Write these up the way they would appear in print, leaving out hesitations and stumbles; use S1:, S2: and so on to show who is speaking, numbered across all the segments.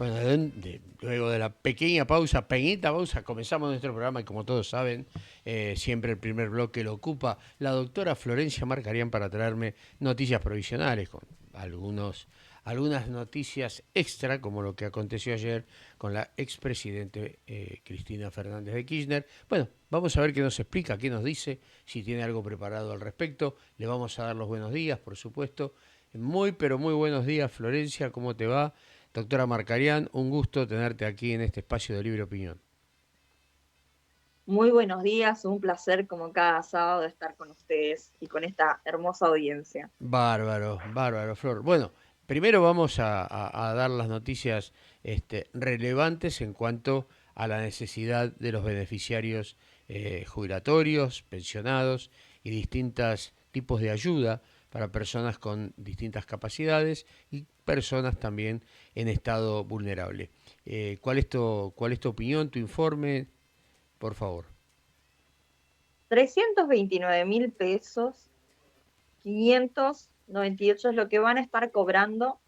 S1: Bueno, luego de la pequeñita pausa, comenzamos nuestro programa y como todos saben, siempre el primer bloque lo ocupa la doctora Florencia Marcarián para traerme noticias provisionales con algunas noticias extra, como lo que aconteció ayer con la expresidente Cristina Fernández de Kirchner. Bueno, vamos a ver qué nos explica, qué nos dice, si tiene algo preparado al respecto. Le vamos a dar los buenos días, por supuesto. Muy, pero muy buenos días, Florencia, ¿cómo te va? Doctora Marcarián, un gusto tenerte aquí en este espacio de libre opinión.
S2: Muy buenos días, un placer como cada sábado estar con ustedes y con esta hermosa audiencia.
S1: Bárbaro, bárbaro, Flor. Bueno, primero vamos a dar las noticias relevantes en cuanto a la necesidad de los beneficiarios jubilatorios, pensionados y distintos tipos de ayuda para personas con distintas capacidades y personas también en estado vulnerable. ¿Cuál es tu opinión, tu informe? Por favor.
S2: 329.000 pesos, 598 es lo que van a estar cobrando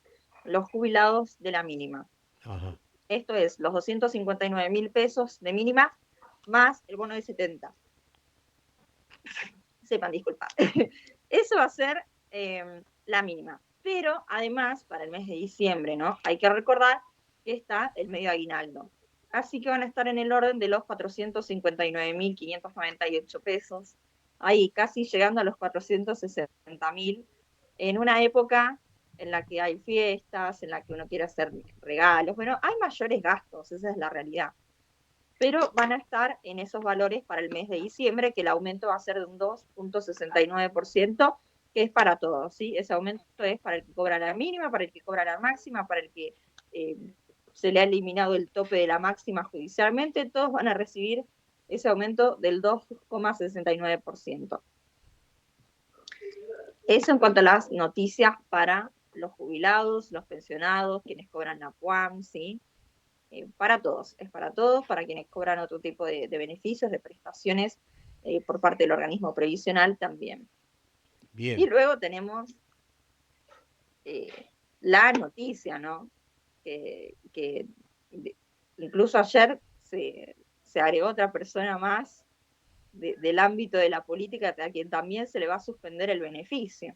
S2: los jubilados de la mínima.
S1: Ajá.
S2: Esto es los 259.000 pesos de mínima más el bono de 70. Sepan disculpar. Eso va a ser la mínima. Pero además, para el mes de diciembre, ¿no? Hay que recordar que está el medio aguinaldo. Así que van a estar en el orden de los 459.598 pesos, ahí casi llegando a los 460.000, en una época en la que hay fiestas, en la que uno quiere hacer regalos. Bueno, hay mayores gastos, esa es la realidad, pero van a estar en esos valores para el mes de diciembre, que el aumento va a ser de un 2,69%, que es para todos, ¿sí? Ese aumento es para el que cobra la mínima, para el que cobra la máxima, para el que eh, se le ha eliminado el tope de la máxima judicialmente, todos van a recibir ese aumento del 2,69%. Eso en cuanto a las noticias para los jubilados, los pensionados, quienes cobran la PUAM, ¿sí? Es para todos, para quienes cobran otro tipo de beneficios, de prestaciones por parte del organismo previsional también. Y
S1: Bien.
S2: luego tenemos la noticia, ¿no? Que incluso ayer se agregó otra persona más del ámbito de la política a quien también se le va a suspender el beneficio,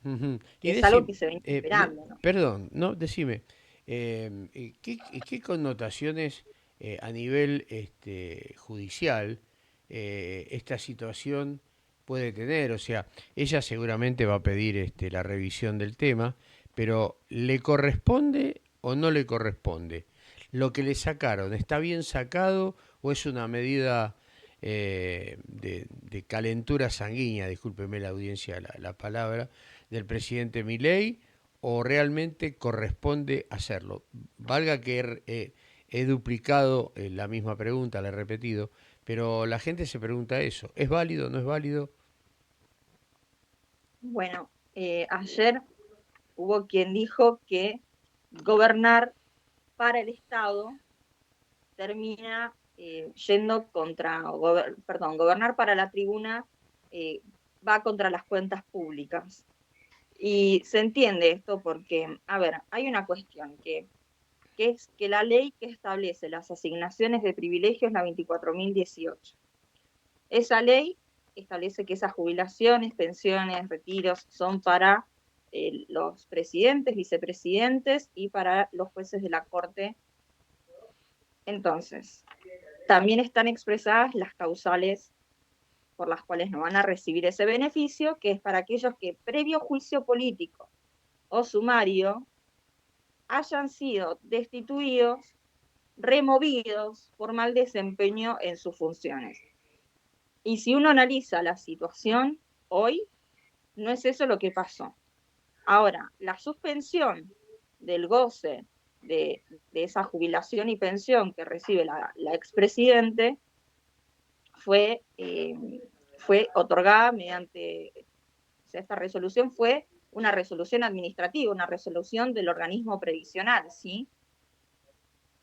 S1: Ujú.
S2: que
S1: Y
S2: es algo
S1: decime,
S2: que se venía
S1: no,
S2: esperando, ¿no?
S1: perdón, no, decime, ¿qué connotaciones a nivel judicial esta situación puede tener? O sea, ella seguramente va a pedir la revisión del tema, pero ¿le corresponde o no le corresponde? ¿Lo que le sacaron está bien sacado o es una medida de calentura sanguínea, discúlpeme la audiencia la palabra, del presidente Milei o realmente corresponde hacerlo? Valga que he duplicado la misma pregunta, la he repetido, pero la gente se pregunta eso, ¿es válido, no es válido?
S2: Bueno, ayer hubo quien dijo que gobernar para el Estado termina yendo contra, perdón, gobernar para la tribuna va contra las cuentas públicas. Y se entiende esto porque, a ver, hay una cuestión que es que la ley que establece las asignaciones de privilegios es la 24.018. Esa ley establece que esas jubilaciones, pensiones, retiros son para los presidentes, vicepresidentes y para los jueces de la Corte. Entonces, también están expresadas las causales por las cuales no van a recibir ese beneficio, que es para aquellos que previo juicio político o sumario hayan sido destituidos, removidos por mal desempeño en sus funciones. Y si uno analiza la situación hoy, no es eso lo que pasó. Ahora, la suspensión del goce de esa jubilación y pensión que recibe la expresidente fue, fue otorgada mediante, o sea, esta resolución fue una resolución administrativa, una resolución del organismo previsional, ¿sí?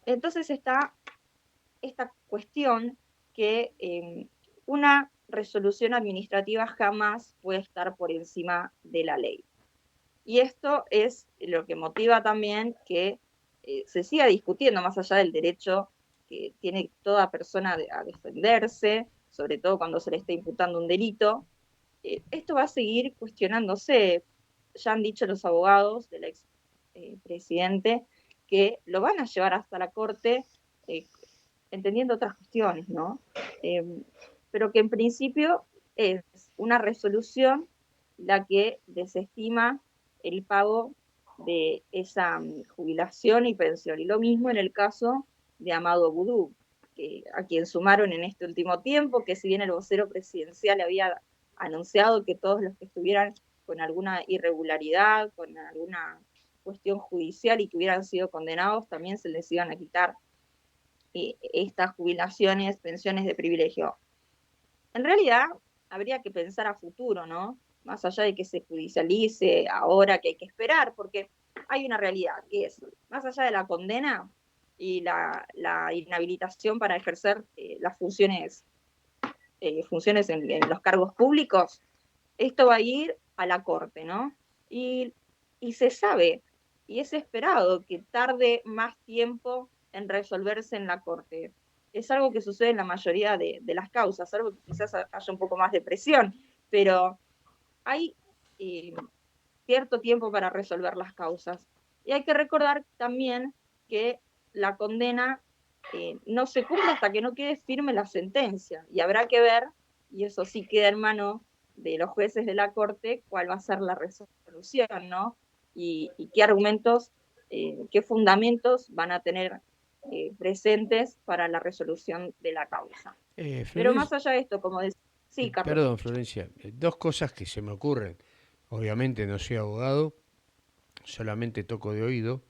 S2: Entonces está esta cuestión que una resolución administrativa jamás puede estar por encima de la ley. Y esto es lo que motiva también que se siga discutiendo más allá del derecho que tiene toda persona a defenderse, sobre todo cuando se le está imputando un delito. Esto va a seguir cuestionándose. Ya han dicho los abogados del ex presidente que lo van a llevar hasta la Corte, entendiendo otras cuestiones, ¿no? Eh, pero que en principio es una resolución la que desestima el pago de esa jubilación y pensión. Y lo mismo en el caso de Amado Boudou, a quien sumaron en este último tiempo, que si bien el vocero presidencial había anunciado que todos los que estuvieran con alguna irregularidad, con alguna cuestión judicial y que hubieran sido condenados, también se les iban a quitar estas jubilaciones, pensiones de privilegio. En realidad, habría que pensar a futuro, ¿no? Más allá de que se judicialice ahora, que hay que esperar, porque hay una realidad, que es, más allá de la condena y la inhabilitación para ejercer las funciones en los cargos públicos, esto va a ir a la Corte, ¿no? Y se sabe, y es esperado que tarde más tiempo en resolverse en la Corte. Es algo que sucede en la mayoría de las causas, algo que quizás haya un poco más de presión, pero hay eh, cierto tiempo para resolver las causas. Y hay que recordar también que la condena no se cumple hasta que no quede firme la sentencia, y habrá que ver, y eso sí queda en mano de los jueces de la Corte, cuál va a ser la resolución, ¿no? Y qué argumentos, qué fundamentos van a tener presentes para la resolución de la causa. Pero más
S1: Florencia,
S2: allá de esto, como decía, sí, Carlos.
S1: perdón, Florencia, dos cosas que se me ocurren. Obviamente no soy abogado, solamente toco de oído,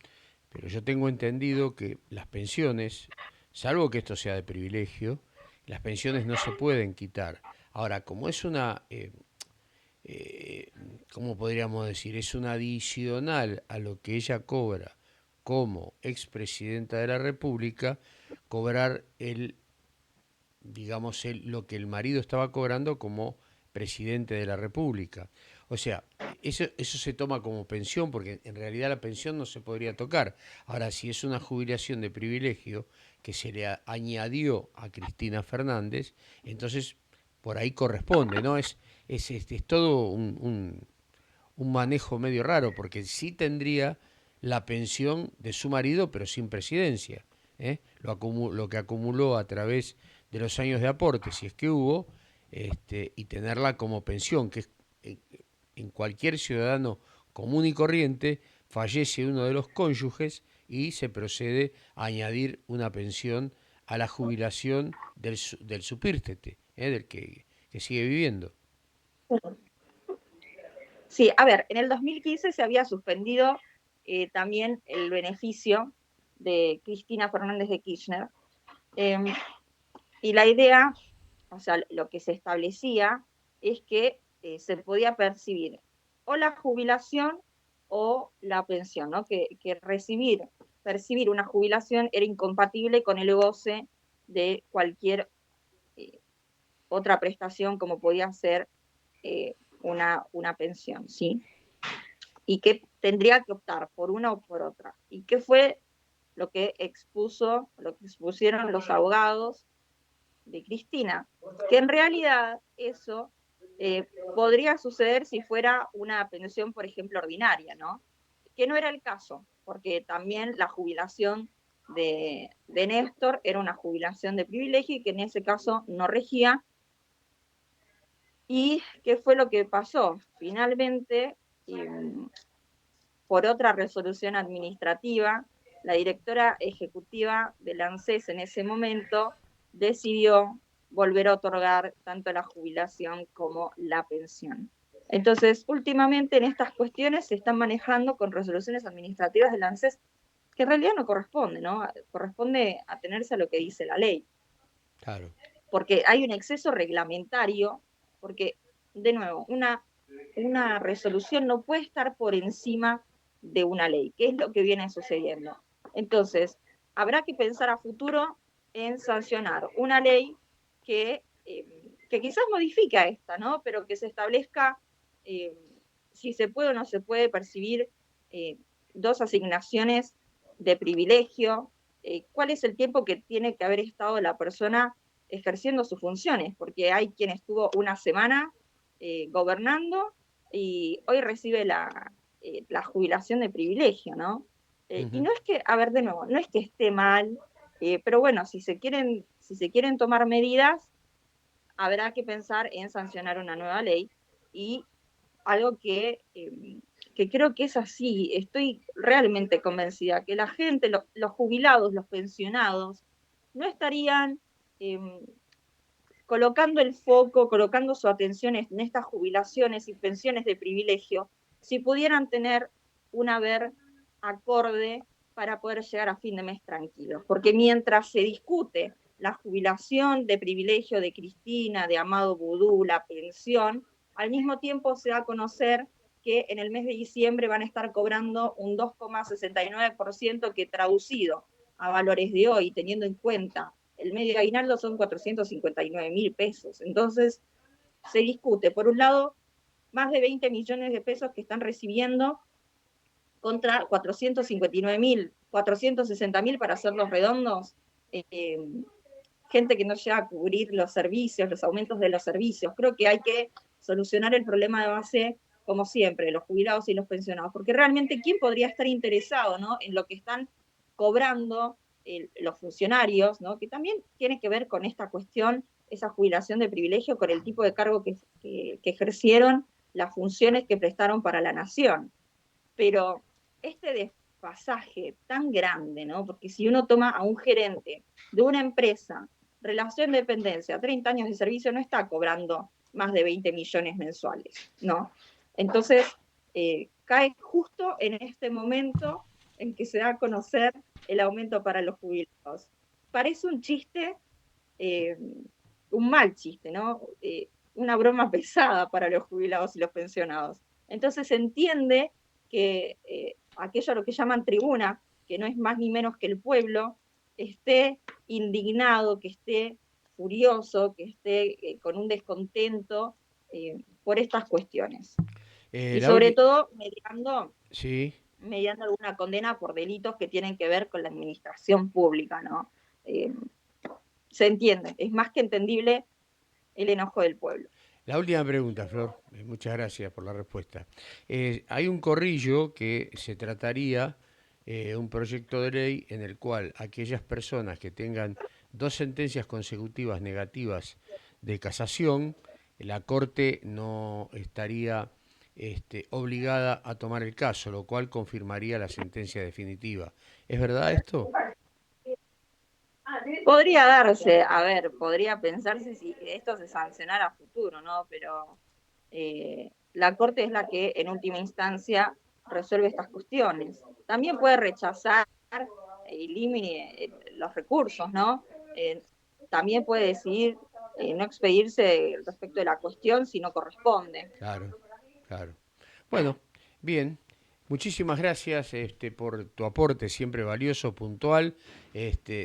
S1: pero yo tengo entendido que las pensiones, salvo que esto sea de privilegio, las pensiones no se pueden quitar. Ahora, como es una, eh, ¿cómo podríamos decir? Es una adicional a lo que ella cobra como expresidenta de la República, cobrar digamos, lo que el marido estaba cobrando como presidente de la República. O sea, eso se toma como pensión, porque en realidad la pensión no se podría tocar. Ahora, si es una jubilación de privilegio que se le añadió a Cristina Fernández, entonces por ahí corresponde, ¿no? Es todo un manejo medio raro, porque sí tendría la pensión de su marido, pero sin presidencia. ¿Eh? Lo que acumuló a través de los años de aporte, si es que hubo, y tenerla como pensión, que es, eh, en cualquier ciudadano común y corriente, fallece uno de los cónyuges y se procede a añadir una pensión a la jubilación del supírtete, del que sigue viviendo.
S2: Sí, a ver, en el 2015 se había suspendido también el beneficio de Cristina Fernández de Kirchner. Eh, y la idea, o sea, lo que se establecía es que se podía percibir o la jubilación o la pensión, ¿no? Que percibir una jubilación era incompatible con el goce de cualquier eh, otra prestación como podía ser una pensión, ¿sí? Y que tendría que optar por una o por otra. ¿Y qué fue lo que expusieron los abogados de Cristina? Que en realidad eso podría suceder si fuera una pensión, por ejemplo, ordinaria, ¿no? Que no era el caso, porque también la jubilación de Néstor era una jubilación de privilegio y que en ese caso no regía. ¿Y qué fue lo que pasó? Finalmente, por otra resolución administrativa, la directora ejecutiva del ANSES en ese momento decidió volver a otorgar tanto la jubilación como la pensión. Entonces, últimamente en estas cuestiones se están manejando con resoluciones administrativas del ANSES que en realidad no corresponde, ¿no? Corresponde atenerse a lo que dice la ley.
S1: Claro.
S2: Porque hay un exceso reglamentario, porque, de nuevo, una resolución no puede estar por encima de una ley, que es lo que viene sucediendo. Entonces, habrá que pensar a futuro en sancionar una ley que quizás modifique a esta, ¿no? Pero que se establezca si se puede o no se puede percibir dos asignaciones de privilegio, cuál es el tiempo que tiene que haber estado la persona ejerciendo sus funciones, porque hay quien estuvo una semana gobernando y hoy recibe la jubilación de privilegio, ¿no? Y
S1: Ujú.
S2: no es que, a ver, de nuevo, no es que esté mal, pero bueno, si se quieren tomar medidas, habrá que pensar en sancionar una nueva ley y algo que creo que es así, estoy realmente convencida que la gente, los jubilados, los pensionados, no estarían eh, colocando el foco, colocando su atención en estas jubilaciones y pensiones de privilegio, si pudieran tener un haber acorde para poder llegar a fin de mes tranquilos. Porque mientras se discute la jubilación de privilegio de Cristina, de Amado Vudú, la pensión, al mismo tiempo se da a conocer que en el mes de diciembre van a estar cobrando un 2,69% que traducido a valores de hoy, teniendo en cuenta el medio aguinaldo son 459.000 pesos. Entonces, se discute, por un lado, más de 20 millones de pesos que están recibiendo contra 459.000, 460.000 para hacerlos redondos, eh, gente que no llega a cubrir los servicios, los aumentos de los servicios. Creo que hay que solucionar el problema de base, como siempre, los jubilados y los pensionados, porque realmente, ¿quién podría estar interesado, ¿no?, en lo que están cobrando los funcionarios, ¿no?, que también tiene que ver con esta cuestión, esa jubilación de privilegio, con el tipo de cargo que ejercieron, las funciones que prestaron para la nación. Pero este desfasaje tan grande, ¿no? Porque si uno toma a un gerente de una empresa, relación de dependencia, 30 años de servicio, no está cobrando más de 20 millones mensuales, ¿no? Entonces, cae justo en este momento en que se da a conocer el aumento para los jubilados. Parece un chiste, eh, un mal chiste, ¿no? Una broma pesada para los jubilados y los pensionados. Entonces se entiende que aquello a lo que llaman tribuna, que no es más ni menos que el pueblo, esté indignado, que esté furioso, que esté con un descontento por estas cuestiones. Y
S1: La
S2: sobre
S1: ulti-
S2: todo
S1: sí.
S2: mediando alguna condena por delitos que tienen que ver con la administración pública, ¿no? Eh, Se entiende, es más que entendible el enojo del pueblo.
S1: La última pregunta, Flor. Muchas gracias por la respuesta. Hay un corrillo que se trataría, un proyecto de ley en el cual aquellas personas que tengan dos sentencias consecutivas negativas de casación, la Corte no estaría obligada a tomar el caso, lo cual confirmaría la sentencia definitiva. ¿Es verdad esto?
S2: Podría darse, a ver, podría pensarse si esto se sancionara a futuro, ¿no? Pero la Corte es la que en última instancia resuelve estas cuestiones. También puede rechazar los recursos, ¿no? Eh, También puede decidir no expedirse respecto de la cuestión si no corresponde.
S1: Claro, claro. Bueno, bien. Muchísimas gracias por tu aporte, siempre valioso, puntual.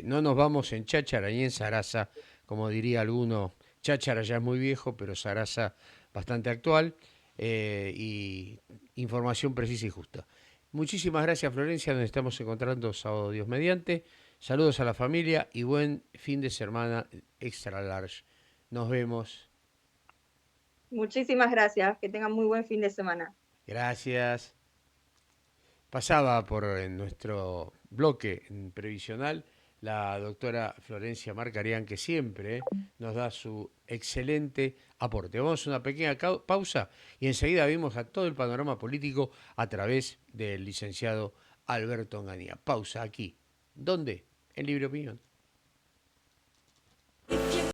S1: No nos vamos en cháchara ni en zaraza, como diría alguno. Cháchara ya es muy viejo, pero zaraza bastante actual. Y información precisa y justa. Muchísimas gracias, Florencia. Nos estamos encontrando sábado Dios mediante. Saludos a la familia y buen fin de semana extra large. Nos vemos.
S2: Muchísimas gracias, que tengan muy buen fin de semana.
S1: Gracias. Pasaba por nuestro bloque previsional la doctora Florencia Marcarián, que siempre nos da su excelente aporte. Vamos a una pequeña pausa y enseguida vimos a todo el panorama político a través del licenciado Alberto Onganía. Pausa aquí. ¿Dónde? En Libre Opinión.